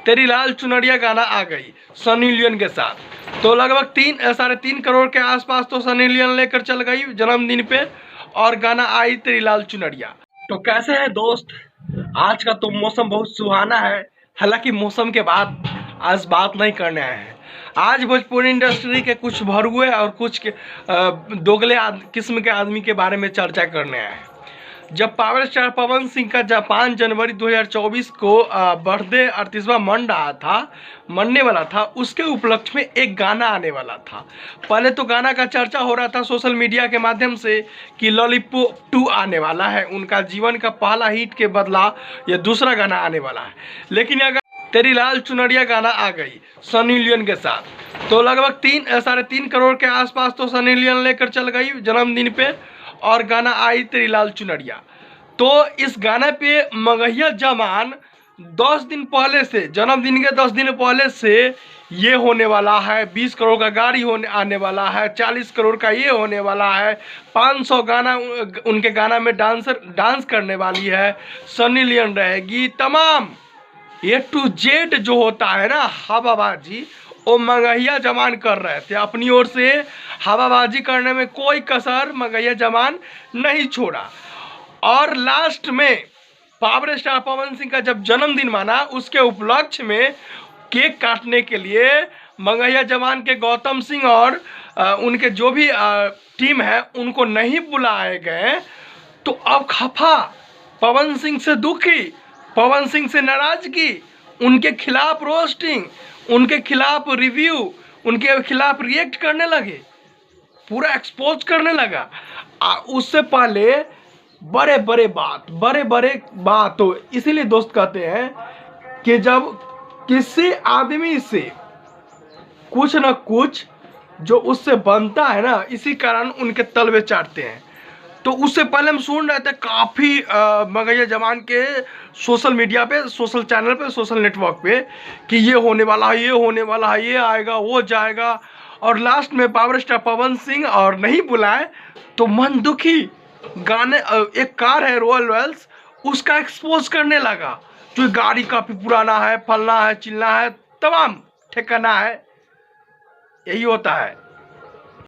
तेरी लाल चुनरिया गाना आ गई सनी लियोन के साथ। तो लगभग 3.5 करोड़ के आसपास तो सनी लियोन लेकर चल गई जन्मदिन पे, और गाना आई तेरी लाल चुनरिया। तो कैसे है दोस्त, आज का तो मौसम बहुत सुहाना है। हालांकि मौसम के बाद आज बात नहीं करने आए हैं। आज भोजपुरी इंडस्ट्री के कुछ भरुए और कुछ दोगले किस्म के आदमी के बारे में चर्चा करने आए हैं। जब पावर स्टार पवन सिंह का 5 जनवरी 2024 को बर्थडे 38वां मनने वाला था, उसके उपलक्ष्य में एक गाना आने वाला था। पहले तो गाना का चर्चा हो रहा था सोशल मीडिया के माध्यम से कि लॉलीपॉप 2 आने वाला है, उनका जीवन का पहला हिट के बदला यह दूसरा गाना आने वाला है। लेकिन अगर तेरी लाल चुनरिया गाना आ गई सनी लियोन के साथ, तो लगभग 3.5 करोड़ के आसपास तो सनी लियोन लेकर चल गई जन्मदिन पे, और गाना आई तेरी लाल चुनरिया। तो इस गाने पे मगहिया जमान 10 दिन पहले से, जन्मदिन के 10 दिन पहले से ये होने वाला है, 20 करोड़ का गाड़ी आने वाला है, 40 करोड़ का ये होने वाला है, 500 गाना उनके गाना में डांस करने वाली है, सनी लियोन रहेगी। तमाम A to Z जो होता है ना हवाबाजी, वो मगहिया जमान कर रहे थे अपनी ओर से। हवाबाजी करने में कोई कसर मगहिया जमान नहीं छोड़ा। और लास्ट में पावर स्टार पवन सिंह का जब जन्मदिन माना, उसके उपलक्ष्य में केक काटने के लिए मगहिया जमान के गौतम सिंह और उनके जो भी टीम है उनको नहीं बुलाए गए। तो अब खफा, पवन सिंह से दुखी, पवन सिंह से नाराजगी, उनके खिलाफ रोस्टिंग, उनके खिलाफ रिव्यू, उनके खिलाफ रिएक्ट करने लगे, पूरा एक्सपोज करने लगा। उससे पहले बड़े बड़े बात हो। इसीलिए दोस्त कहते हैं कि जब किसी आदमी से कुछ न कुछ जो उससे बनता है ना, इसी कारण उनके तलवे चाटते हैं। तो उससे पहले हम सुन रहे थे काफ़ी मगहिया जमान के सोशल मीडिया पे, सोशल चैनल पे, सोशल नेटवर्क पे कि ये होने वाला है, ये होने वाला है, ये आएगा, वो जाएगा। और लास्ट में पावर स्टार पवन सिंह और नहीं बुलाए तो मन दुखी। गाने एक कार है रॉयल रॉयल्स, उसका एक्सपोज करने लगा, जो गाड़ी काफ़ी पुराना है, फलना है, चिलना है, तमाम ठिकाना है। यही होता है।